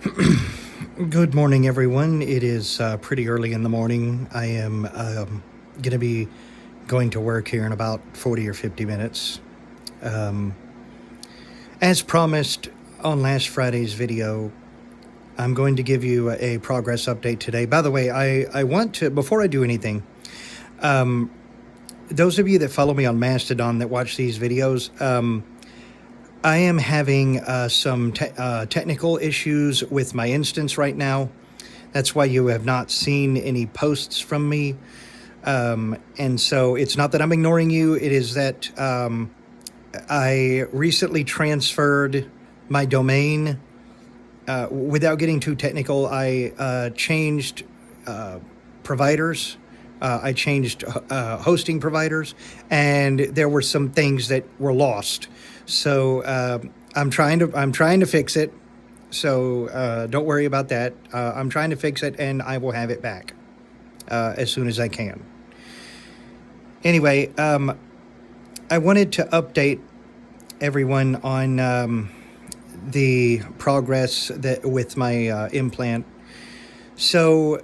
Good morning, everyone. It is pretty early in the morning. I am going to be going to work here in about 40 or 50 minutes. As promised on last Friday's video, I'm going to give you a progress update today. By the way, I want to, before I do anything, those of you that follow me on Mastodon that watch these videos, I am having some technical issues with my instance right now. That's why you have not seen any posts from me. And so it's not that I'm ignoring you. It is that I recently transferred my domain. Without getting too technical, I changed providers. I changed hosting providers, and there were some things that were lost. So I'm trying to fix it. So don't worry about that. I'm trying to fix it, and I will have it back as soon as I can. Anyway, I wanted to update everyone on the progress with my implant. So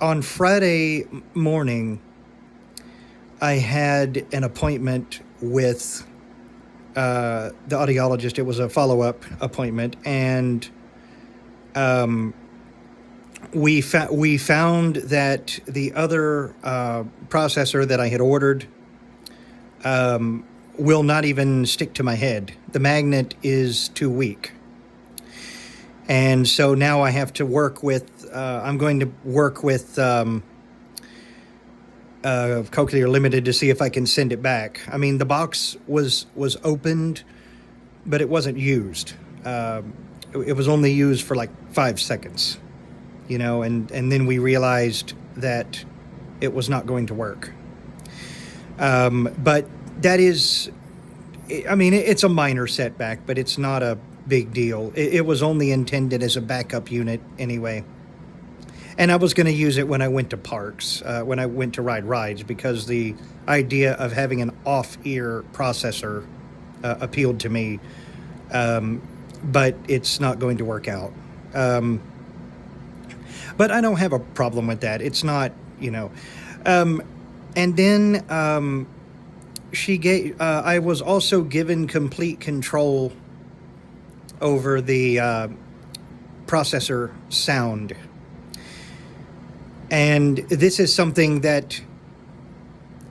on Friday morning, I had an appointment with the audiologist. It was a follow-up appointment, and we found that the other processor that I had ordered will not even stick to my head. The magnet is too weak. And so now I have to work with, I'm going to work with Cochlear Limited to see if I can send it back. I mean, the box was opened, but it wasn't used. It was only used for like 5 seconds, you know, and then we realized that it was not going to work. But that is, I mean, it's a minor setback, but it's not a big deal. It was only intended as a backup unit anyway. And I was going to use it when I went to parks, when I went to ride rides, because the idea of having an off-ear processor appealed to me. But it's not going to work out. But I don't have a problem with that. It's not, you know. And then she gave. I was also given complete control over the processor sound. And this is something that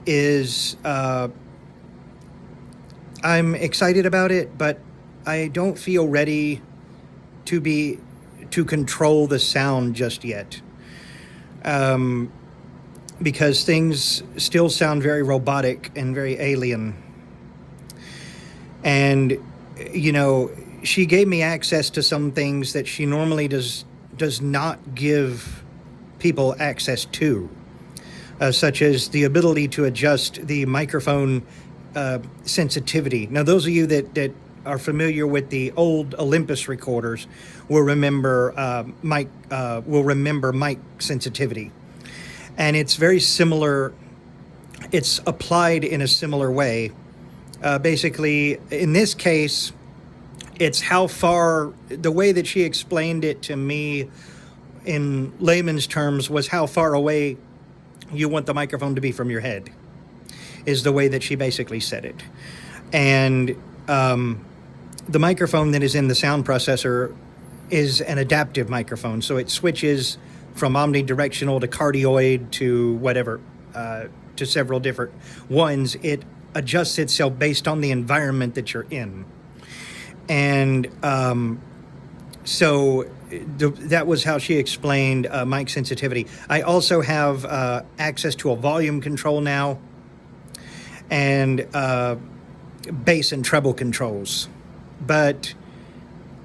is, I'm excited about it, but I don't feel ready to control the sound just yet. Because things still sound very robotic and very alien. And, you know, she gave me access to some things that she normally does not give people access to, such as the ability to adjust the microphone sensitivity. Now, those of you that are familiar with the old Olympus recorders will remember mic sensitivity, and it's very similar. It's applied in a similar way. Basically, in this case, it's how far. The way that she explained it to me, in layman's terms, was how far away you want the microphone to be from your head, is the way that she basically said it. And the microphone that is in the sound processor is an adaptive microphone, so it switches from omnidirectional to cardioid to whatever, to several different ones. It adjusts itself based on the environment that you're in. And so that was how she explained mic sensitivity. I also have access to a volume control now, and bass and treble controls. But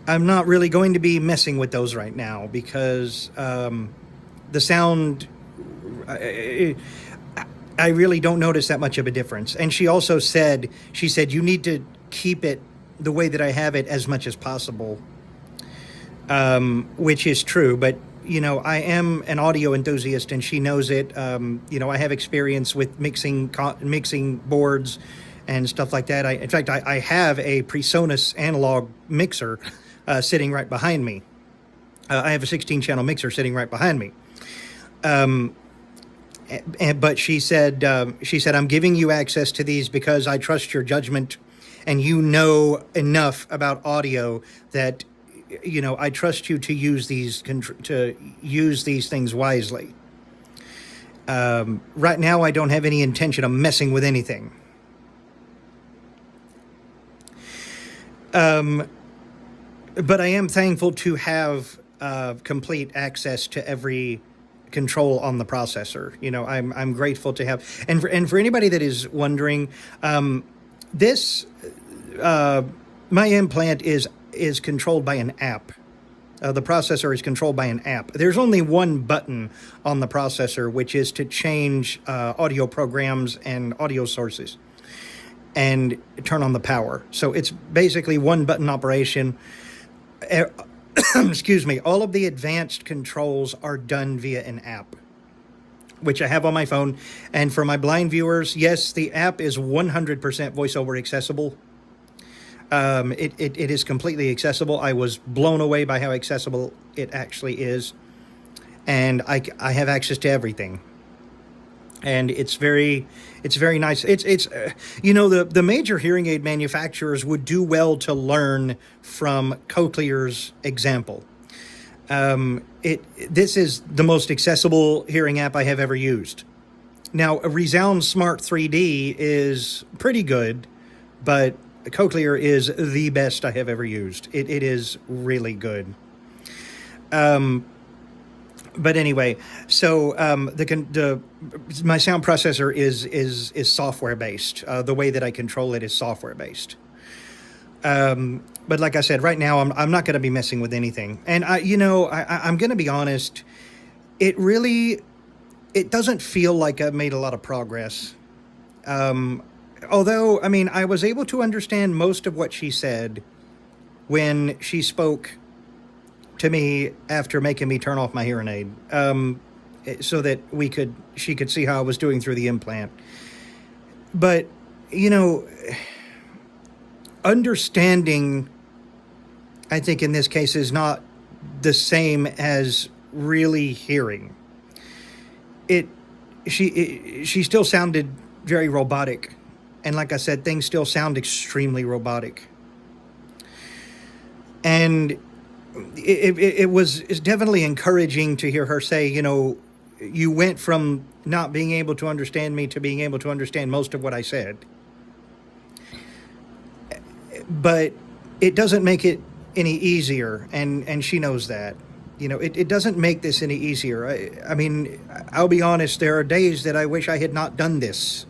I'm not really going to be messing with those right now because the sound, I really don't notice that much of a difference. And she also said, you need to keep it the way that I have it as much as possible. Which is true, but, you know, I am an audio enthusiast, and she knows it. You know, I have experience with mixing boards and stuff like that. In fact, I have a PreSonus analog mixer sitting right behind me. I have a 16-channel mixer sitting right behind me. But she said, I'm giving you access to these because I trust your judgment, and you know enough about audio that, I trust you to use these things wisely. Right now, I don't have any intention of messing with anything. But I am thankful to have complete access to every control on the processor. I'm grateful to have, and for anybody that is wondering, this my implant is controlled by an app. The processor is controlled by an app. There's only one button on the processor, which is to change audio programs and audio sources and turn on the power. So it's basically one button operation. Excuse me. All of the advanced controls are done via an app, which I have on my phone. And for my blind viewers, yes, the app is 100% voiceover accessible. It is completely accessible. I was blown away by how accessible it actually is. And I have access to everything. And it's very nice. It's the major hearing aid manufacturers would do well to learn from Cochlear's example. This is the most accessible hearing app I have ever used. Now, Resound Smart 3D is pretty good, but Cochlear is the best I have ever used. It is really good. But anyway, so my sound processor is software based. The way that I control it is software based. But like I said, right now I'm not going to be messing with anything. And I'm going to be honest. It doesn't feel like I've made a lot of progress. Although, I was able to understand most of what she said when she spoke to me after making me turn off my hearing aid, so that she could see how I was doing through the implant. But, understanding, I think in this case, is not the same as really hearing. She still sounded very robotic. And like I said, things still sound extremely robotic. And it's definitely encouraging to hear her say, you went from not being able to understand me to being able to understand most of what I said. But it doesn't make it any easier, and she knows that. It doesn't make this any easier. I'll be honest, there are days that I wish I had not done this.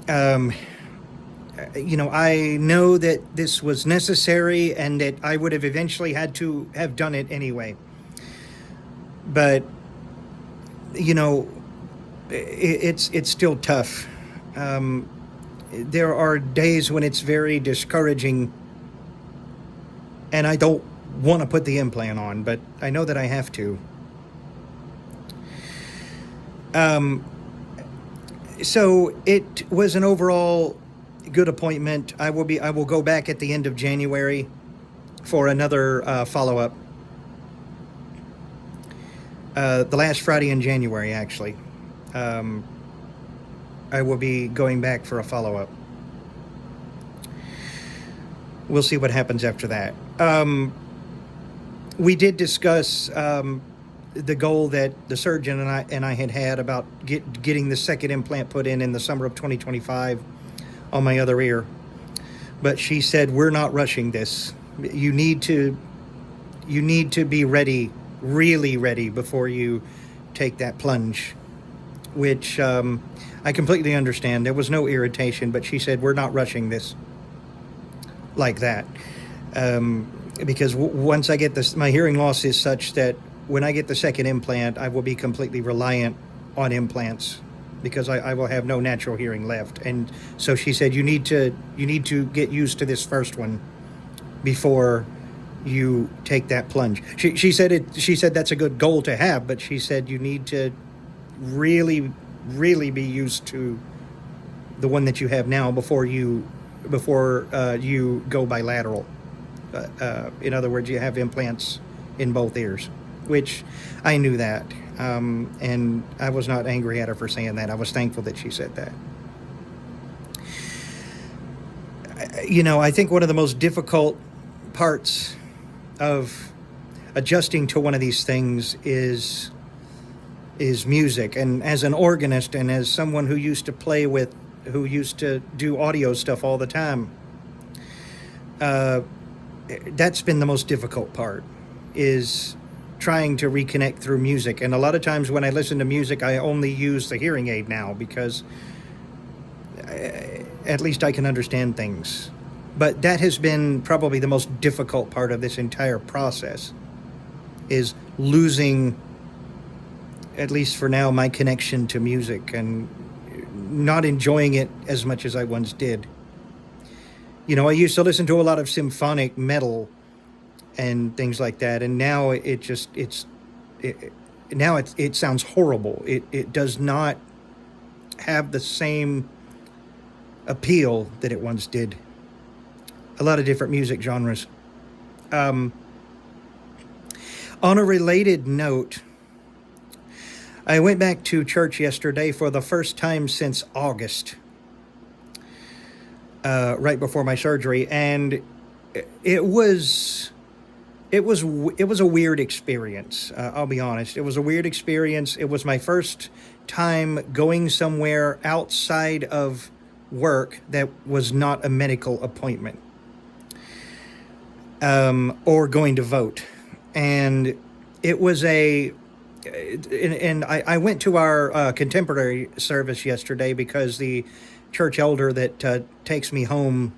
I know that this was necessary and that I would have eventually had to have done it anyway. But, it's still tough. There are days when it's very discouraging and I don't want to put the implant on, but I know that I have to. So it was an overall good appointment. I will go back at the end of January for another follow-up. The last Friday in January, actually. I will be going back for a follow-up. We'll see what happens after that. We did discuss the goal that the surgeon and I had about getting the second implant put in the summer of 2025 on my other ear. But she said, we're not rushing this. You need to be ready, really ready, before you take that plunge, which I completely understand. There was no irritation, but she said, we're not rushing this like that. Because once I get this, my hearing loss is such that when I get the second implant, I will be completely reliant on implants because I will have no natural hearing left. And so she said, you need to get used to this first one before you take that plunge. She said that's a good goal to have, but she said you need to really, really be used to the one that you have now before you go bilateral In other words, you have implants in both ears, which I knew that. And I was not angry at her for saying that. I was thankful that she said that. I think one of the most difficult parts of adjusting to one of these things is music. And as an organist and as someone who used to do audio stuff all the time, that's been the most difficult part, is trying to reconnect through music. And a lot of times when I listen to music, I only use the hearing aid now because at least I can understand things. But that has been probably the most difficult part of this entire process, is losing, at least for now, my connection to music and not enjoying it as much as I once did. I used to listen to a lot of symphonic metal and things like that, and now it sounds horrible. It does not have the same appeal that it once did. A lot of different music genres. On a related note, I went back to church yesterday for the first time since August, right before my surgery, and it was a weird experience. I'll be honest. It was a weird experience. It was my first time going somewhere outside of work that was not a medical appointment, or going to vote. And it was I went to our contemporary service yesterday because the church elder that takes me home,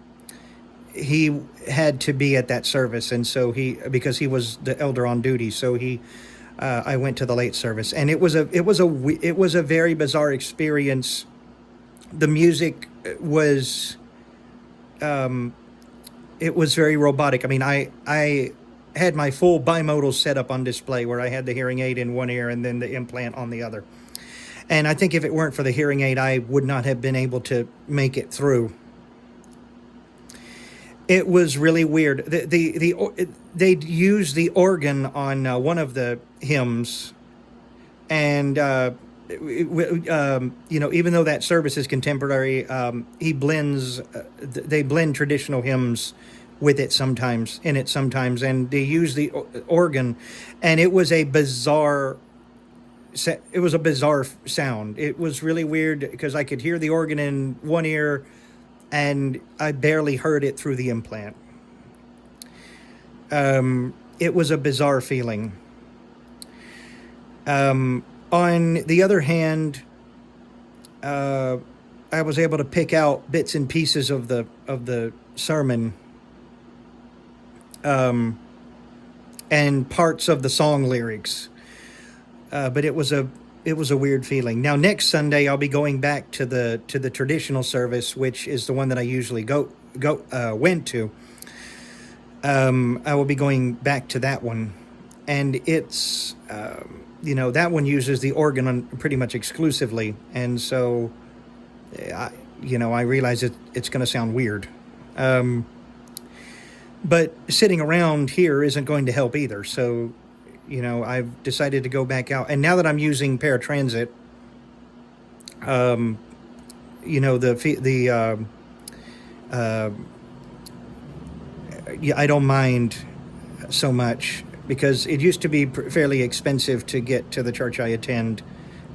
he had to be at that service, and so because he was the elder on duty, so I went to the late service, and it was a very bizarre experience. The music was it was very robotic. I mean, I had my full bimodal setup on display, where I had the hearing aid in one ear and then the implant on the other. And I think if it weren't for the hearing aid, I would not have been able to make it through. It was really weird. They'd use the organ on one of the hymns, and even though that service is contemporary, they blend traditional hymns with it sometimes, and they use the organ, and it was a bizarre sound. It was really weird because I could hear the organ in one ear, and I barely heard it through the implant. It was a bizarre feeling. On the other hand, I was able to pick out bits and pieces of the sermon, and parts of the song lyrics. But it was a weird feeling. Now, next Sunday, I'll be going back to the traditional service, which is the one that I usually went to. I will be going back to that one, and it's that one uses the organ pretty much exclusively, and so I realize it's going to sound weird. But sitting around here isn't going to help either. So, I've decided to go back out. And now that I'm using paratransit, I don't mind so much, because it used to be fairly expensive to get to the church I attend.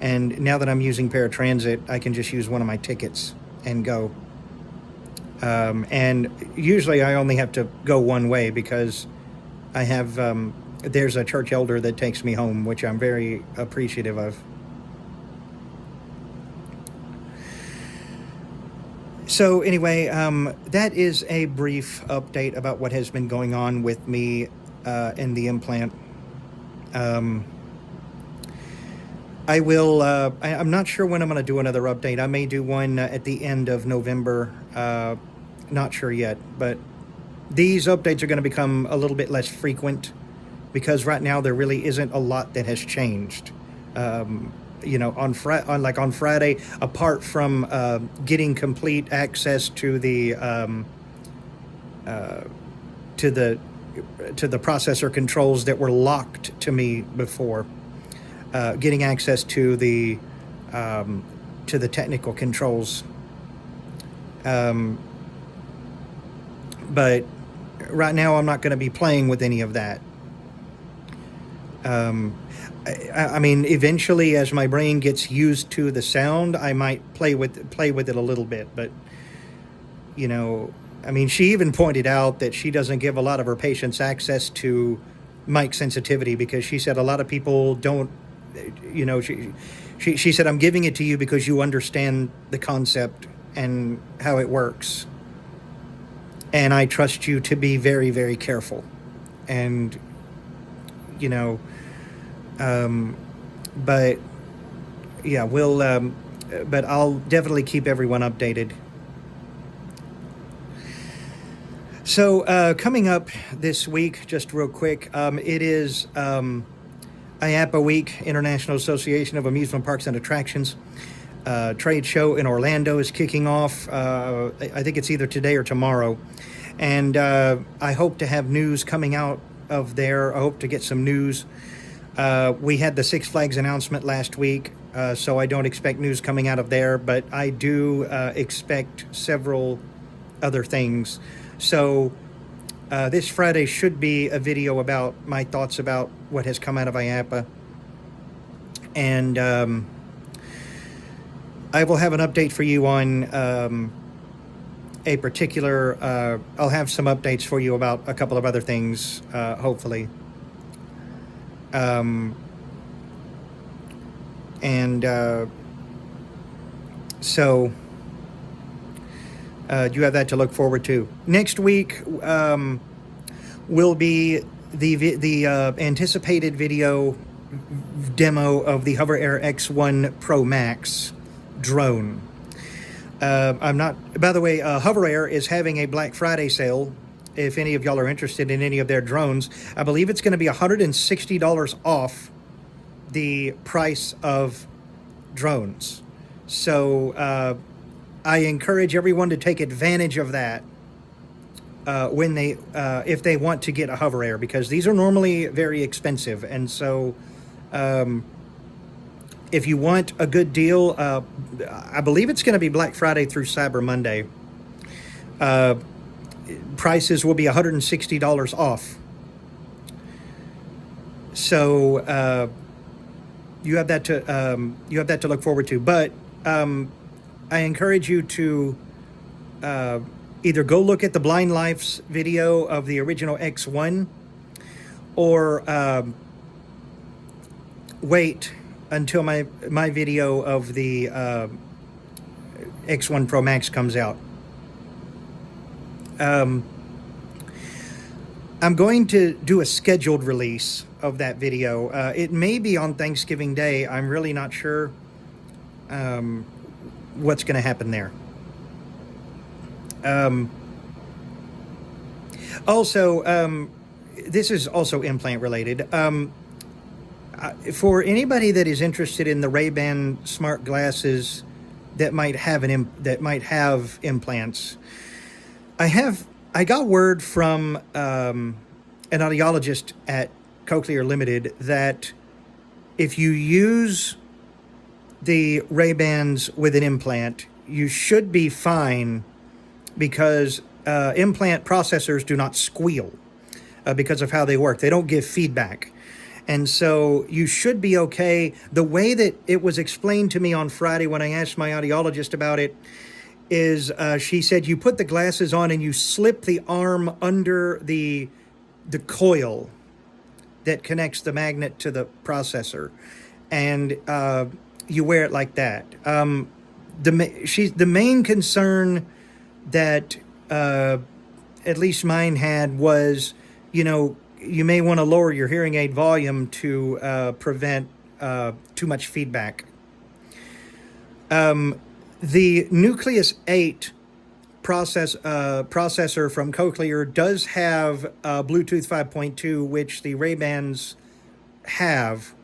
And now that I'm using paratransit, I can just use one of my tickets and go. And usually I only have to go one way, because I have, there's a church elder that takes me home, which I'm very appreciative of. So anyway, that is a brief update about what has been going on with me and the implant. I will, I'm not sure when I'm going to do another update. I may do one at the end of November. Not sure yet, but these updates are going to become a little bit less frequent, because right now there really isn't a lot that has changed. On Friday, apart from getting complete access to the the processor controls that were locked to me before. Getting access to the technical controls. But right now I'm not going to be playing with any of that. I mean, eventually, as my brain gets used to the sound, I might play with it a little bit. But you know, I mean, she even pointed out that she doesn't give a lot of her patients access to mic sensitivity because she said a lot of people don't. You know, she said, I'm giving it to you because you understand the concept and how it works, and I trust you to be very, very careful. And you know. But yeah, but I'll definitely keep everyone updated. So, coming up this week, just real quick, it is, IAAPA Week, International Association of Amusement Parks and Attractions. Trade show in Orlando is kicking off. I think it's either today or tomorrow. And, I hope to have news coming out of there. I hope to get some news. We had the Six Flags announcement last week, so I don't expect news coming out of there, but I do expect several other things. So this Friday should be a video about my thoughts about what has come out of IAAPA. And I will have an update for you on a particular, I'll have some updates for you about a couple of other things, hopefully. So you have that to look forward to. Next week will be the anticipated video demo of the Hover Air X1 Pro Max drone. By the way, Hover Air is having a Black Friday sale. If any of y'all are interested in any of their drones, I believe it's going to be $160 off the price of drones. So I encourage everyone to take advantage of that when if they want to get a Hover Air, because these are normally very expensive. And so if you want a good deal, I believe it's going to be Black Friday through Cyber Monday. Prices will be $160 off. So you have that to look forward to. But I encourage you to either go look at the Blind Life's video of the original X1, or wait until my video of the X1 Pro Max comes out. I'm going to do a scheduled release of that video. It may be on Thanksgiving Day. I'm really not sure what's going to happen there. Also, this is also implant related. For anybody that is interested in the Ray-Ban smart glasses that might have implants, I got word from an audiologist at Cochlear Limited that if you use the Ray-Bans with an implant, you should be fine, because implant processors do not squeal because of how they work. They don't give feedback. And so you should be okay. The way that it was explained to me on Friday when I asked my audiologist about it is she said you put the glasses on and you slip the arm under the coil that connects the magnet to the processor, and you wear it like that. The main concern that at least mine had was, you may want to lower your hearing aid volume to prevent too much feedback. The Nucleus 8 processor from Cochlear does have Bluetooth 5.2, which the Ray-Bans have,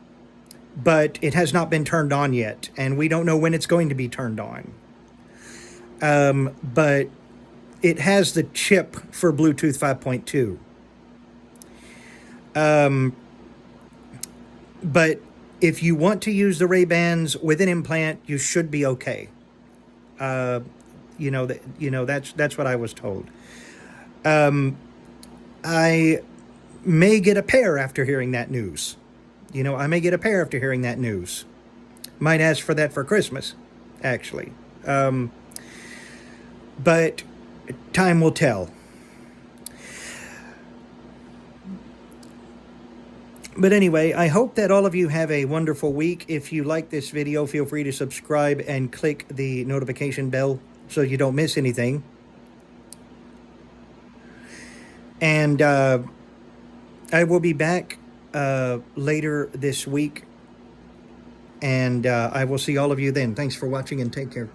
but it has not been turned on yet, and we don't know when it's going to be turned on. But it has the chip for Bluetooth 5.2. But if you want to use the Ray-Bans with an implant, you should be okay. That's what I was told. I may get a pair after hearing that news. I may get a pair after hearing that news. Might ask for that for Christmas, actually. But time will tell. But anyway, I hope that all of you have a wonderful week. If you like this video, feel free to subscribe and click the notification bell so you don't miss anything. And I will be back later this week. And I will see all of you then. Thanks for watching and take care.